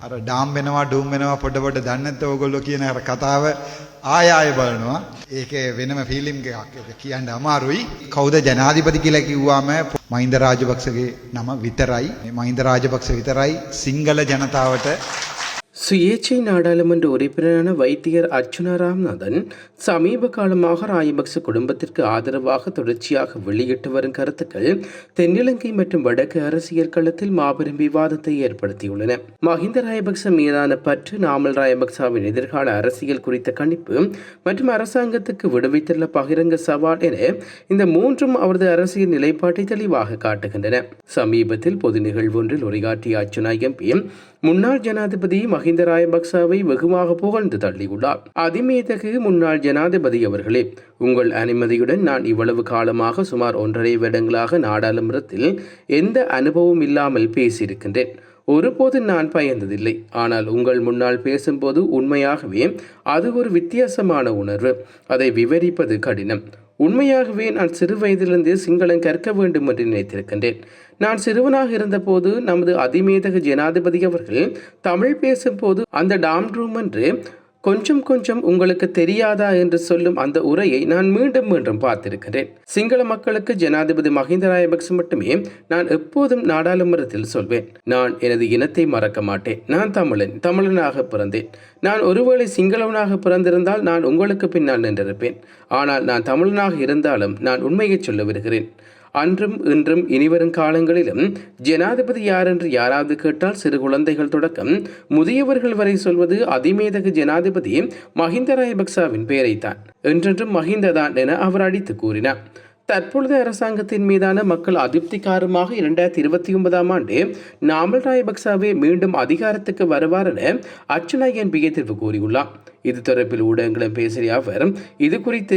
අර ඩාම් වෙනවා ඩූම් වෙනවා පොඩ පොඩ දන්නේ නැත්නම් ඕගොල්ලෝ කියන අර කතාව ආය බලනවා. ඒකේ වෙනම ෆීලිං එකක්. ඒක කියන්න අමාරුයි. කවුද ජනාධිපති කියලා කිව්වම මහින්ද රාජපක්ෂගේ නම විතරයි. මේ මහින්ද රාජපක්ෂ විතරයි සිංහල ජනතාවට. சுயேட்சை நாடாளுமன்ற உறுப்பினரான வைத்தியர் அர்ச்சுனா ராமநாதன் சமீப காலமாக ராஜபக்ச குடும்பத்திற்கு ஆதரவாக தொடர்ச்சியாக வெளியிட்டு வரும் கருத்துக்கள் தென்னிலங்கை மற்றும் வடக்கு அரசியல் களத்தில் மாபெரும் விவாதத்தை ஏற்படுத்தியுள்ளன. மஹிந்த ராஜபக்ச மீதான பற்று, நாமல் ராஜபக்சவின் எதிர்கால அரசியல் குறித்த கணிப்பு மற்றும் அரசாங்கத்துக்கு விடுவித்துள்ள பகிரங்க சவால் என இந்த மூன்றும் அவரது அரசியல் நிலைப்பாட்டை தெளிவாக காட்டுகின்றன. சமீபத்தில் பொது நிகழ்வொன்றில் உரையாற்றிய அர்ச்சுனா எம்பி முன்னாள் ஜனாதிபதி மஹிந்த ராஜபக்சவை வெகுவாக புகழ்ந்து தள்ளியுள்ளார். அதிமேதகு முன்னாள் ஜனாதிபதி அவர்களே, உங்கள் அனுமதியுடன் நான் இவ்வளவு காலமாக சுமார் 1.5 வருடங்களாக நாடாளுமன்றத்தில் எந்த அனுபவம் இல்லாமல் பேசியிருக்கின்றேன். ஒருபோது நான் பயந்ததில்லை. ஆனால் உங்கள் முன்னால் பேசும்போது உண்மையாகவே அது ஒரு வித்தியாசமான உணர்வு. அதை விவரிப்பது கடினம். உண்மையாகவே நான் சிறு வயதிலிருந்து சிங்களம் கற்க வேண்டும் என்று நினைத்திருக்கின்றேன். நான் சிறுவனாக இருந்தபோது நமது அதிமேதக ஜனாதிபதி அவர்கள் தமிழ் பேசும்போது அந்த டாம் ரூம் என்று கொஞ்சம் கொஞ்சம் உங்களுக்கு தெரியாதா என்று சொல்லும் அந்த உரையை நான் மீண்டும் மீண்டும் பார்த்திருக்கிறேன். சிங்கள மக்களுக்கு ஜனாதிபதி மஹிந்த ராஜபக்ச மட்டுமே நான் எப்போதும் நாடாளுமன்றத்தில் சொல்வேன். நான் எனது இனத்தை மறக்க மாட்டேன். நான் தமிழனாக பிறந்தேன். நான் ஒருவேளை சிங்களவனாக பிறந்திருந்தால் நான் உங்களுக்கு பின்னால் நின்றிருப்பேன். ஆனால் நான் தமிழனாக இருந்தாலும் நான் உண்மையை சொல்ல வருகிறேன். அன்றும் இன்றும் இனிவரும் காலங்களிலும் ஜனாதிபதி யார் என்று யாராவது கேட்டால் சிறு குழந்தைகள் தொடக்கம் முதியவர்கள் வரை சொல்வது அதிமேதகு ஜனாதிபதி மஹிந்த ராஜபக்சவின் பெயரைத்தான். என்றென்றும் மஹிந்த தான் என அவர் அடித்து கூறினார். தற்பொழுது அரசாங்கத்தின் மீதான மக்கள் அதிருப்தி காரணமாக 2029 ஆண்டு நாமல் ராஜபக்சவே மீண்டும் அதிகாரத்துக்கு வருவார் என அர்ச்சுனா எம்பி எதிர்ப்பு கூறியுள்ளார். இது தொடர்பில் ஊடகங்களும் பேசிய அவர் இது குறித்து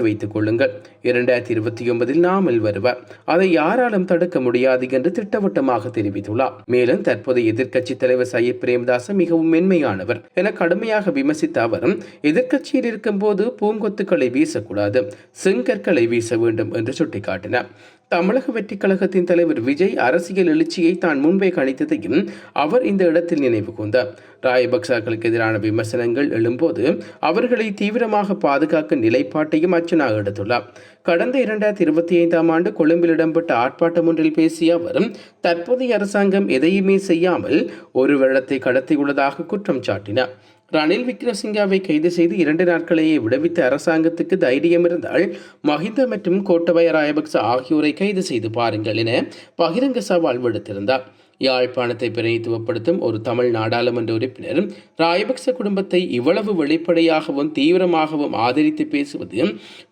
வைத்துக் கொள்ளுங்கள். 2029 நாமல் வருவார். அதை யாராலும் தடுக்க முடியாது என்று திட்டவட்டமாக தெரிவித்துள்ளார். மேலும் தற்போதைய எதிர்க்கட்சி தலைவர் சையத் பிரேமதாச மிகவும் மென்மையானவர் என கடுமையாக விமர்சித்த அவர் எதிர்க்கட்சியில் இருக்கும் போது பூங்கொத்துக்களை வீசக்கூடாது, செங்கற்களை வீச வேண்டும் என்று சுட்டிக்காட்டினார். தமிழக வெற்றி கழகத்தின் தலைவர் விஜய் அரசியல் எழுச்சியை தான் முன்பே கணித்ததையும் அவர் இந்த இடத்தில் நினைவு கூர்ந்தார். ராஜபக்சர்களுக்கு எதிரான விமர்சனங்கள் எழும்போது அவர்களை தீவிரமாக பாதுகாக்க நிலைப்பாட்டையும் அர்ச்சுனா எடுத்துள்ளார். கடந்த 2025 ஆண்டு கொழும்பில் இடம்பெற்ற ஆர்ப்பாட்டம் ஒன்றில் பேசிய அவர் தற்போதைய அரசாங்கம் எதையுமே செய்யாமல் ஒரு வருடத்தை கடத்தியுள்ளதாக குற்றம் சாட்டினார். ரணில் விக்ரமசிங்கவை கைது செய்து 2 நாட்களையே விடுவித்த அரசாங்கத்துக்கு தைரியம் இருந்தால் மஹிந்த மற்றும் கோட்டபய ராஜபக்ச ஆகியோரை கைது செய்து பாருங்கள் என பகிரங்க சவால் விடுத்திருந்தார். யாழ்ப்பாணத்தை பிரதிநிதித்துவப்படுத்தும் ஒரு தமிழ் நாடாளுமன்ற உறுப்பினர் ராஜபக்ச குடும்பத்தை இவ்வளவு வெளிப்படையாகவும் தீவிரமாகவும் ஆதரித்து பேசுவது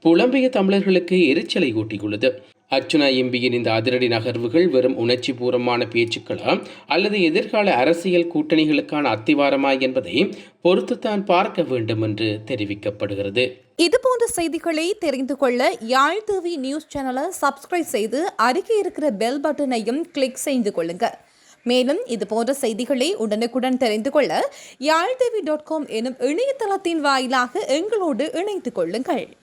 புலம்பிய தமிழர்களுக்கு எரிச்சலை ஊட்டியுள்ளது. அர்ச்சுனா எம்பியின் இந்த அதிரடி நகர்வுகள் வெறும் உணர்ச்சி பூர்வமான பேச்சுக்களா அல்லது எதிர்கால அரசியல் கூட்டணிகளுக்கான அத்திவாரமா என்பதை பொறுத்துத்தான் பார்க்க வேண்டும் என்று தெரிவிக்கப்படுகிறது. இதுபோன்ற செய்திகளை தெரிந்து கொள்ள யாழ் டிவி நியூஸ் சேனலை சப்ஸ்கிரைப் செய்து அருகே இருக்கிற பெல் பட்டனையும் கிளிக் செய்து கொள்ளுங்க. மேலும் இதுபோன்ற செய்திகளை உடனுக்குடன் தெரிந்து கொள்ள யாழ்டிவி.com எனும் இணையதளத்தின் வாயிலாக எங்களோடு இணைந்து கொள்ளுங்கள்.